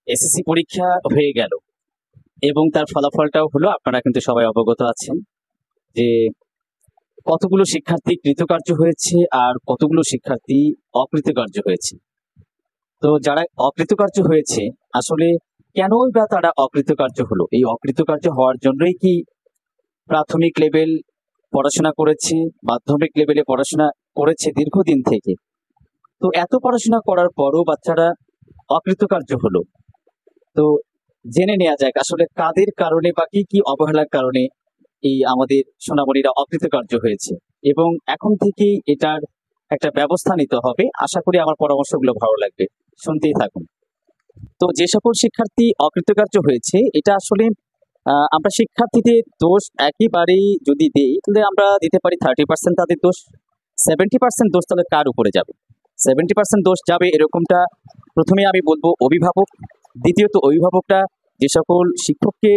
SSC পরীক্ষা হয়ে গেল এবং তার ফলাফলটাও হলো। আপনারা কিন্তু সবাই অবগত আছেন যে কতগুলো শিক্ষার্থী কৃতকার্য হয়েছে আর কতগুলো শিক্ষার্থী অকৃতকার্য হয়েছে। তো যারা অকৃতকার্য হয়েছে আসলে কেনই বা তারা অকৃতকার্য হলো? এই অকৃতকার্য হওয়ার জন্যই কি প্রাথমিক লেভেল পড়াশোনা করেছে, মাধ্যমিক লেভেলে পড়াশোনা করেছে দীর্ঘদিন থেকে, তো এত পড়াশোনা করার পরও বাচ্চারা অকৃতকার্য হলো? তো জেনে নেওয়া যাক আসলে কাদের কারণে বা কি কি অবহেলার কারণে এই আমাদের সোনামণিরা অকৃতকার্য হয়েছে, এবং এখন থেকেই এটার একটা ব্যবস্থা নিতে হবে। আশা করি আমার পরামর্শগুলো ভালো লাগবে, শুনতেই থাকুন। তো যে সকল শিক্ষার্থী অকৃতকার্য হয়েছে, এটা আসলে আমরা শিক্ষার্থীদের দোষ একেবারেই যদি দিই, তাহলে আমরা দিতে পারি 30% তাদের দোষ। 70% দোষ তাহলে কার উপরে যাবে? 70% দোষ যাবে এরকমটা প্রথমে আমি বলবো অভিভাবক। দ্বিতীয়ত অভিভাবকরা যে সকল শিক্ষককে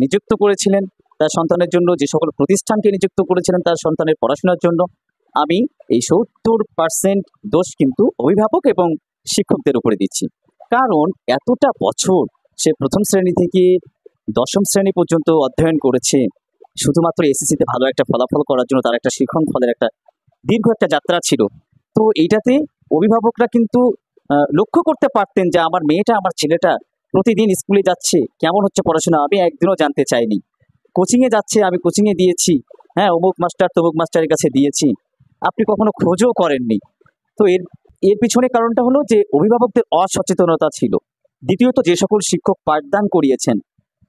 নিযুক্ত করেছিলেন তার সন্তানের জন্য, যে সকল প্রতিষ্ঠানকে নিযুক্ত করেছিলেন তার সন্তানের পড়াশোনার জন্য, আমি এই 70% দোষ কিন্তু অভিভাবক এবং শিক্ষকদের উপরে দিচ্ছি। কারণ এতটা বছর সে প্রথম শ্রেণী থেকে দশম শ্রেণী পর্যন্ত অধ্যয়ন করেছে শুধুমাত্র এসএসসিতে ভালো একটা ফলাফল করার জন্য। তার একটা শিক্ষণ ফলের একটা দীর্ঘ একটা যাত্রা ছিল। তো এইটাতে অভিভাবকরা কিন্তু লক্ষ্য করতে পারতেন যে আমার মেয়েটা, আমার ছেলেটা প্রতিদিন স্কুলে যাচ্ছে, কেমন হচ্ছে পড়াশোনা আমি একদিনও জানতে চাইনি। কোচিংয়ে যাচ্ছে, আমি কোচিংয়ে দিয়েছি, হ্যাঁ অমুক মাস্টার তমুক মাস্টারের কাছে দিয়েছি, আপনি কখনো খোঁজও করেননি। তো এর এর পিছনে কারণটা হলো যে অভিভাবকদের অসচেতনতা ছিল। দ্বিতীয়ত যে সকল শিক্ষক পাঠদান করিয়েছেন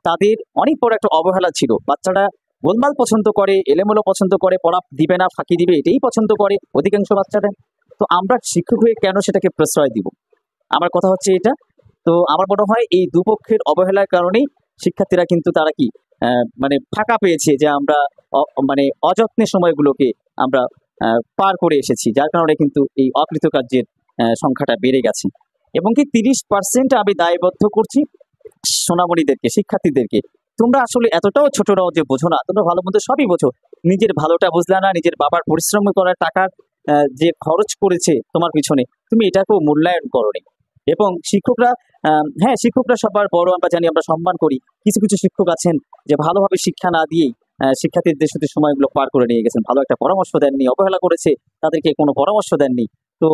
তাদের অনেক বড় একটা অবহেলা ছিল। বাচ্চারা গোলমাল পছন্দ করে, এলোমেলো পছন্দ করে, পড়া দিবে না ফাঁকি দিবে এটাই পছন্দ করে অধিকাংশ বাচ্চারা। তো আমরা শিক্ষক হয়ে কেন সেটাকে প্রশ্রয় দিব? আমার কথা হচ্ছে এটা। তো আমার মনে হয় এই দুপক্ষের অবহেলার কারণেই শিক্ষার্থীরা কিন্তু তারা কি মানে ফাঁকা পেয়েছে, যে আমরা মানে অযত্নের সময়গুলোকে আমরা পার করে এসেছি, যার কারণে কিন্তু এই অকৃতকার্যের সংখ্যাটা বেড়ে গেছে। এবং কি 30% আমি দায়বদ্ধ করছি সোনামণিদেরকে, শিক্ষার্থীদেরকে। তোমরা আসলে এতটাও ছোট নাও যে বোঝো না, তোমরা ভালো মন্দ সবই বোঝো, নিজের ভালোটা বুঝলা না, নিজের বাবার পরিশ্রম করার টাকার যে খরচ করেছে তোমার পিছনে, তুমি এটাকেও মূল্যায়ন করোনি। এবং শিক্ষকরা, হ্যাঁ শিক্ষকরা সবার বড় আমরা জানি, আমরা সম্মান করি। কিছু কিছু শিক্ষক আছেন যে ভালোভাবে শিক্ষা না দিয়েই শিক্ষার্থীদের সাথে সময়গুলো পার করে নিয়ে গেছেন, ভালো একটা পরামর্শ দেননি, অবহেলা করেছে, তাদেরকে কোনো পরামর্শ দেননি। তো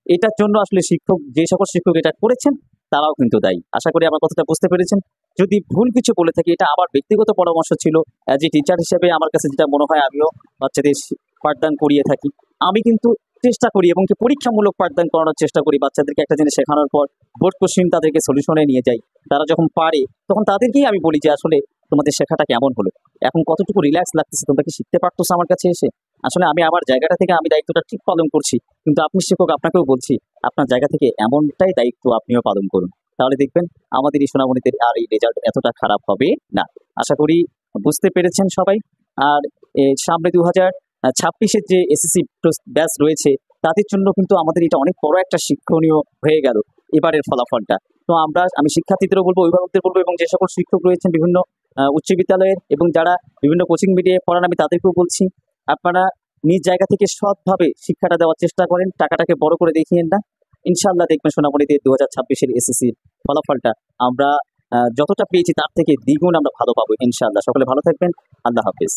এটার জন্য আসলে শিক্ষক, যে সকল শিক্ষক এটা করেছেন তারাও কিন্তু দায়ী। আশা করি আমার কথাটা বুঝতে পেরেছেন। যদি ভুল কিছু বলে থাকি, এটা আমার ব্যক্তিগত পরামর্শ ছিল। অ্যাজ এ টিচার হিসেবে আমার কাছে যেটা মনে হয়, আমিও বাচ্চাদের পাঠদান করিয়ে থাকি। আমি কিন্তু চেষ্টা করি এবং কি পরীক্ষামূলক পাঠদান করানোর চেষ্টা করি। বাচ্চাদেরকে একটা জিনিস শেখানোর পর বোর্ড কোশ্চিন তাদেরকে সলিউশনে নিয়ে যাই। তারা যখন পারে তখন তাদেরকেই আমি বলি যে আসলে তোমাদের শেখাটা কেমন হলো, এখন কতটুকু রিল্যাক্স লাগতেছে, তোমরা কি শিখতে পারতেছো আমার কাছে এসে? আসলে আমি আমার জায়গাটা থেকে আমি দায়িত্বটা ঠিক পালন করছি, কিন্তু আপনি শিক্ষক, আপনাকেও বলছি আপনার জায়গা থেকে এমনটাই দায়িত্ব আপনিও পালন করুন। তাহলে দেখবেন আমাদের এই সোনামণিদের আর এই রেজাল্ট এতটা খারাপ হবে না। আশা করি বুঝতে পেরেছেন সবাই। আর সামনে 2026-এর যে এসএসসি ব্যাচ রয়েছে তাদের জন্য কিন্তু আমাদের এটা অনেক বড় একটা শিক্ষণীয় হয়ে গেল এবারের ফলাফলটা। তো আমি শিক্ষার্থীদেরও বলবো, অভিভাবকদের বলবো, এবং যে সকল শিক্ষক রয়েছেন বিভিন্ন উচ্চ বিদ্যালয়ের এবং যারা বিভিন্ন কোচিং মিডিয়ে পড়ান, আমি তাদেরকেও বলছি আপনারা নিজ জায়গা থেকে সৎভাবে শিক্ষাটা দেওয়ার চেষ্টা করেন, টাকাটাকে বড় করে দেখিয়েন না। ইনশাল্লাহ দেখবেন সোনামণিদের 2026-এর এসএসসির ফলাফলটা আমরা যতটা পেয়েছি তার থেকে দ্বিগুণ আমরা ভালো পাবো ইনশাল্লাহ। সকলে ভালো থাকবেন। আল্লাহ হাফিজ।